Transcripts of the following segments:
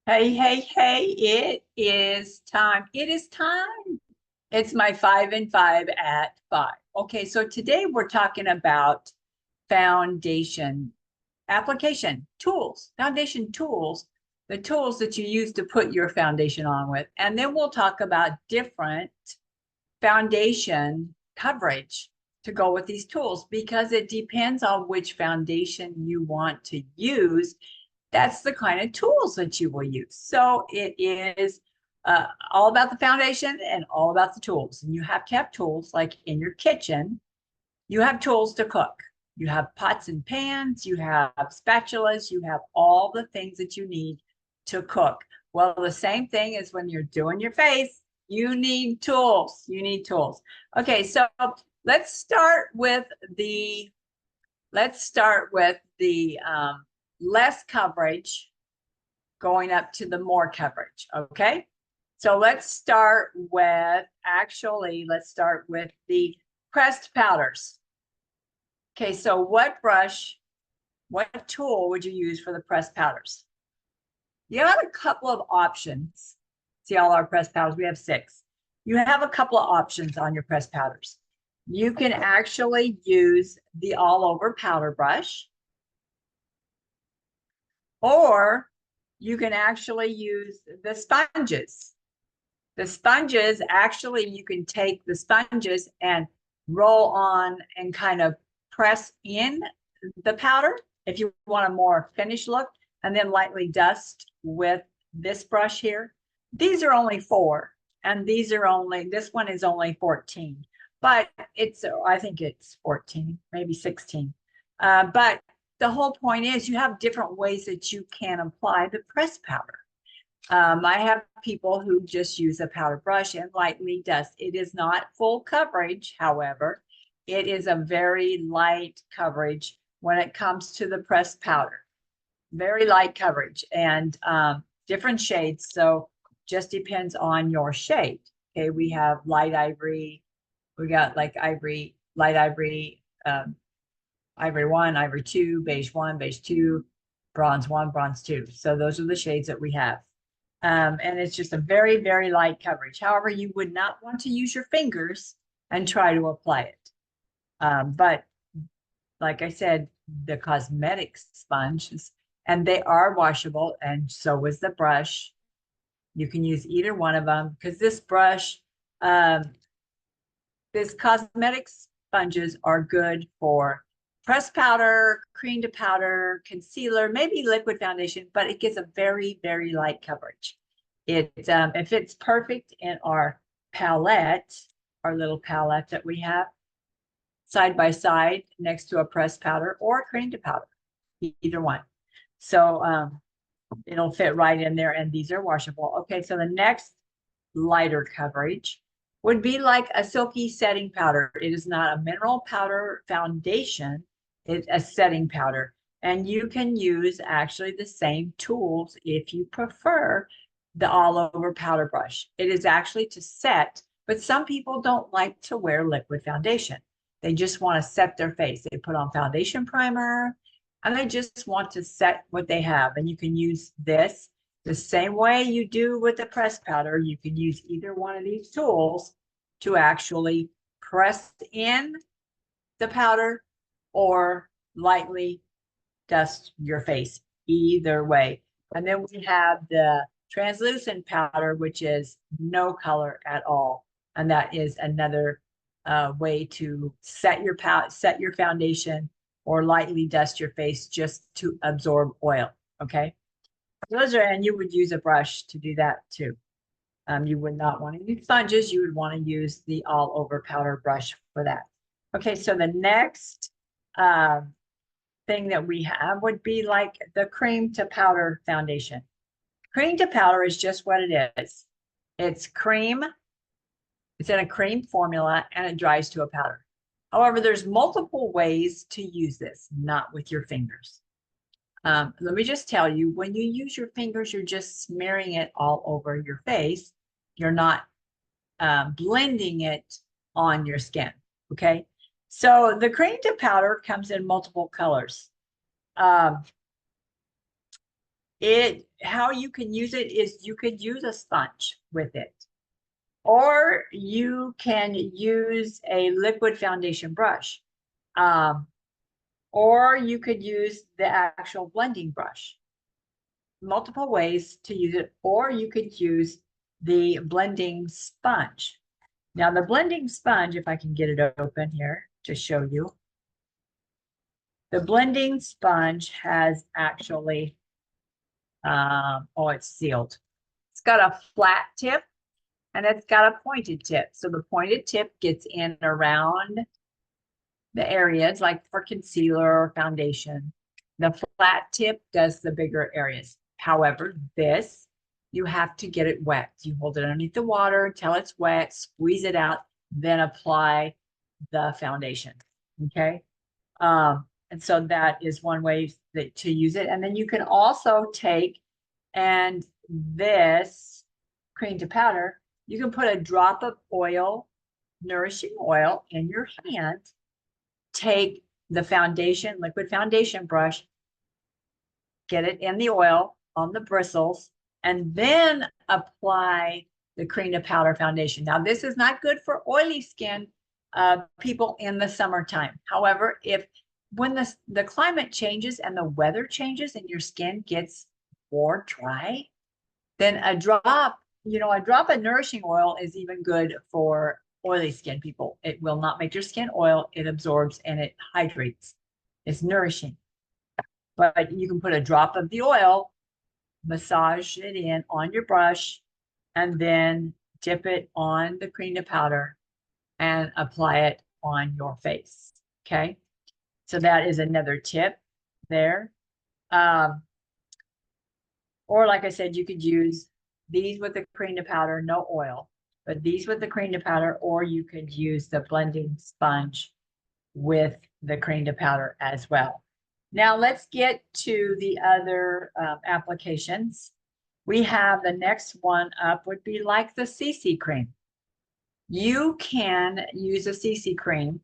Hey, hey, hey, it is time. It is time. It's my 5 and 5 at 5. Okay, so today we're talking about foundation application tools, foundation tools, the tools that you use to put your foundation on with. And then we'll talk about different foundation coverage to go with these tools because it depends on which foundation you want to use. That's the kind of tools that you will use. So it is all about the foundation and all about the tools. And you have to have tools like in your kitchen, you have tools to cook. You have pots and pans, you have spatulas, you have all the things that you need to cook. Well, the same thing is when you're doing your face, you need tools. You need tools. Okay, so let's start with the less coverage going up to the more coverage. Okay, so let's start with the pressed powders. Okay, so what tool would you use for the pressed powders? You have a couple of options. See all our pressed powders, we have 6. You have a couple of options on your pressed powders. You can actually use the all over powder brush, or you can actually use the sponges. The sponges, actually, you can take the sponges and roll on and kind of press in the powder if you want a more finished look, and then lightly dust with this brush here. These are only 4, and this one is only 14, but I think it's 14, maybe 16. But the whole point is you have different ways that you can apply the press powder. I have people who just use a powder brush and lightly dust. It is not full coverage, however. It is a very light coverage when it comes to the pressed powder. Very light coverage and different shades. So just depends on your shade. Okay, we have light ivory. We got like ivory, light ivory, ivory 1, ivory 2, beige 1, beige 2, bronze 1, bronze 2. So those are the shades that we have. And it's just a very, very light coverage. However, you would not want to use your fingers and try to apply it. But like I said, the cosmetic sponges, and they are washable, and so is the brush. You can use either one of them because this brush, this cosmetic sponges are good for pressed powder, cream to powder, concealer, maybe liquid foundation, but it gives a very, very light coverage. It fits perfect in our palette, our little palette that we have side by side next to a pressed powder or cream to powder, either one. So it'll fit right in there, and these are washable. Okay, so the next lighter coverage would be like a silky setting powder. It is not a mineral powder foundation, it's a setting powder. And you can use actually the same tools if you prefer the all over powder brush. It is actually to set, but some people don't like to wear liquid foundation. They just want to set their face. They put on foundation primer and they just want to set what they have. And you can use this the same way you do with the press powder. You can use either one of these tools to actually press in the powder or lightly dust your face, either way. And then we have the translucent powder, which is no color at all. And that is another way to set your foundation or lightly dust your face just to absorb oil. Okay. And you would use a brush to do that too. You would not want to use sponges. You would want to use the all over powder brush for that. Okay, so the next thing that we have would be like the cream to powder foundation. Cream to powder is just what it is. It's cream. It's in a cream formula and it dries to a powder. However, there's multiple ways to use this, not with your fingers. Let me just tell you, when you use your fingers, you're just smearing it all over your face. You're not blending it on your skin, okay? So the cream to powder comes in multiple colors. How you can use it is you could use a sponge with it, or you can use a liquid foundation brush. Or you could use the actual blending brush. Multiple ways to use it, or you could use the blending sponge. Now the blending sponge, if I can get it open here to show you, the blending sponge has actually, oh, it's sealed. It's got a flat tip and it's got a pointed tip. So the pointed tip gets in around the areas like for concealer or foundation. The flat tip does the bigger areas. However, this, you have to get it wet. You hold it underneath the water until it's wet, squeeze it out, then apply the foundation. Okay. And so that is one way to use it. And then you can also take, and this cream to powder, you can put a drop of oil, nourishing oil, in your hand, take the foundation, liquid foundation brush, get it in the oil on the bristles, and then apply the cream to powder foundation. Now, this is not good for oily skin people in the summertime. However, when the climate changes and the weather changes and your skin gets more dry, then a drop of nourishing oil is even good for oily skin people. It will not make your skin oil. It absorbs and it hydrates. It's nourishing. But you can put a drop of the oil, massage it in on your brush, and then dip it on the cream to powder and apply it on your face. Okay. So that is another tip there. Or like I said, you could use these with the cream to powder, no oil, but these with the cream to powder, or you could use the blending sponge with the cream to powder as well. Now let's get to the other applications. We have the next one up would be like the CC cream. You can use a CC cream.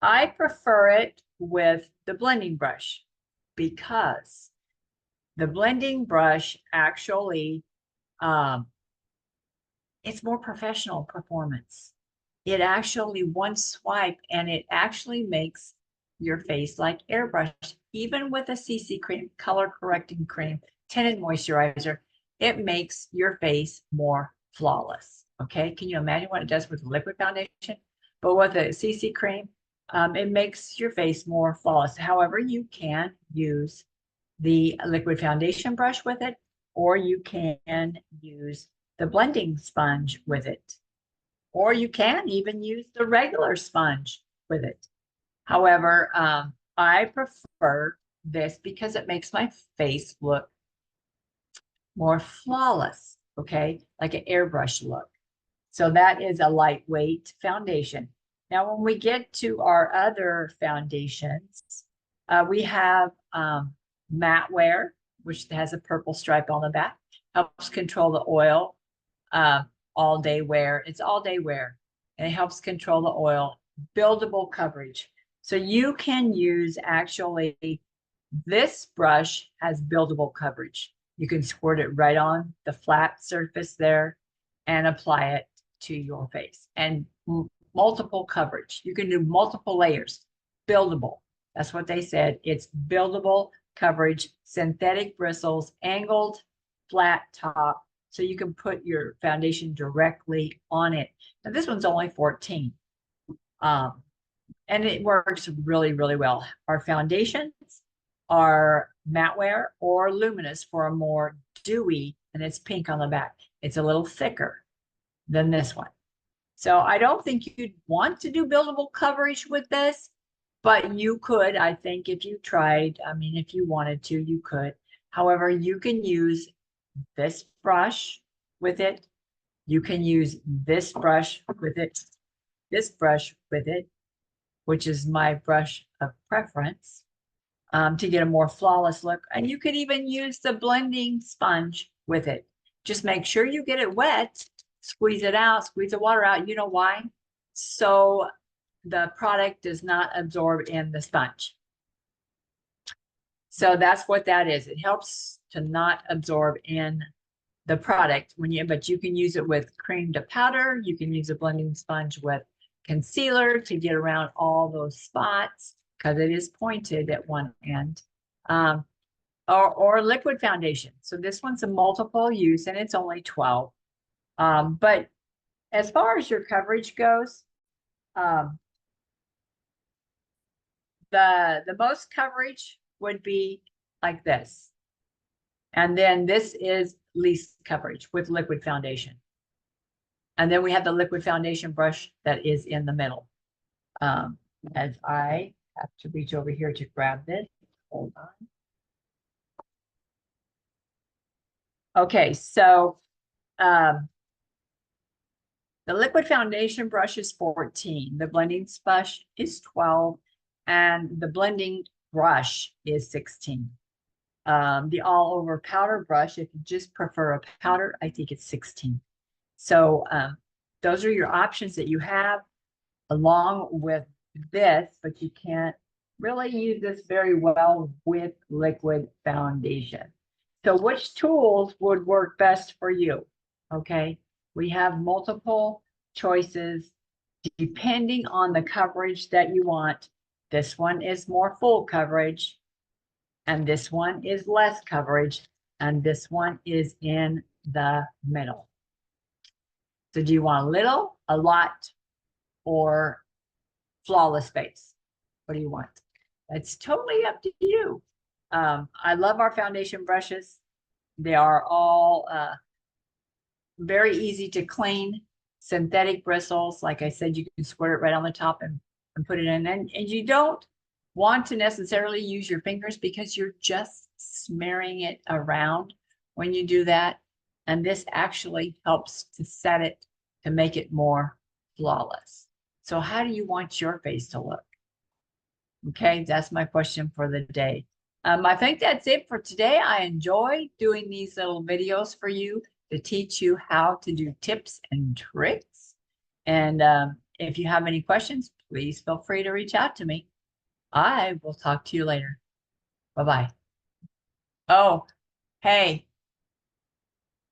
I prefer it with the blending brush because the blending brush actually, it's more professional performance. It actually one swipe and it actually makes your face like airbrush. Even with a CC cream, color correcting cream, tinted moisturizer, it makes your face more flawless. Okay, can you imagine what it does with liquid foundation? But with a CC cream, it makes your face more flawless. However, you can use the liquid foundation brush with it, or you can use the blending sponge with it, or you can even use the regular sponge with it. However, I prefer this because it makes my face look more flawless, okay, like an airbrush look. So that is a lightweight foundation. Now, when we get to our other foundations, we have matte wear, which has a purple stripe on the back, helps control the oil, all day wear. It's all day wear, and it helps control the oil, buildable coverage. So you can use actually, this brush has buildable coverage. You can squirt it right on the flat surface there and apply it to your face, and multiple coverage. You can do multiple layers, buildable. That's what they said. It's buildable coverage, synthetic bristles, angled flat top. So you can put your foundation directly on it. Now this one's only 14. And it works really, really well. Our foundations are matte wear or luminous for a more dewy, and it's pink on the back. It's a little thicker than this one. So I don't think you'd want to do buildable coverage with this, but you could, I think, if you tried. I mean, if you wanted to, you could. However, you can use this brush with it. You can use this brush with it, this brush with it, which is my brush of preference, to get a more flawless look. And you could even use the blending sponge with it. Just make sure you get it wet, squeeze it out, squeeze the water out. You know why? So the product does not absorb in the sponge. So that's what that is. It helps to not absorb in the product but you can use it with cream to powder. You can use a blending sponge with concealer to get around all those spots because it is pointed at one end. Or liquid foundation. So this one's a multiple use and it's only 12. But as far as your coverage goes, the most coverage would be like this. And then this is least coverage with liquid foundation. And then we have the liquid foundation brush that is in the middle. As I have to reach over here to grab this. Hold on. Okay, so the liquid foundation brush is 14. The blending sponge is 12. And the blending brush is 16. The all over powder brush, if you just prefer a powder, I think it's 16. So those are your options that you have along with this, but you can't really use this very well with liquid foundation. So which tools would work best for you? Okay, we have multiple choices depending on the coverage that you want. This one is more full coverage, and this one is less coverage, and this one is in the middle. So do you want a little, a lot, or flawless base? What do you want? It's totally up to you. I love our foundation brushes. They are all very easy to clean, synthetic bristles. Like I said, you can squirt it right on the top and put it in. And you don't want to necessarily use your fingers because you're just smearing it around when you do that. And this actually helps to set it to make it more flawless. So how do you want your face to look? Okay, that's my question for the day. I think that's it for today. I enjoy doing these little videos for you to teach you how to do tips and tricks. And if you have any questions, please feel free to reach out to me. I will talk to you later. Bye-bye. Oh, hey,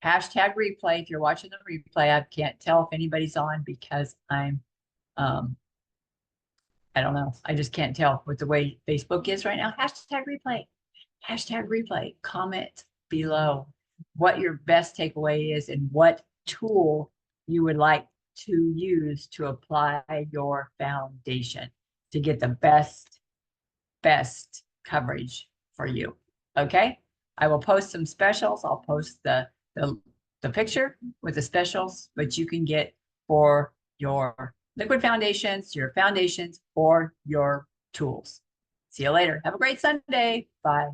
hashtag replay. If you're watching the replay, I can't tell if anybody's on because I'm, I don't know. I just can't tell with the way Facebook is right now. Hashtag replay. Hashtag replay. Comment below what your best takeaway is and what tool you would like to use to apply your foundation to get the best coverage for you. Okay, I will post some specials. I'll post the picture with the specials, but you can get for your liquid foundations, your foundations, or your tools. See you later. Have a great Sunday. Bye.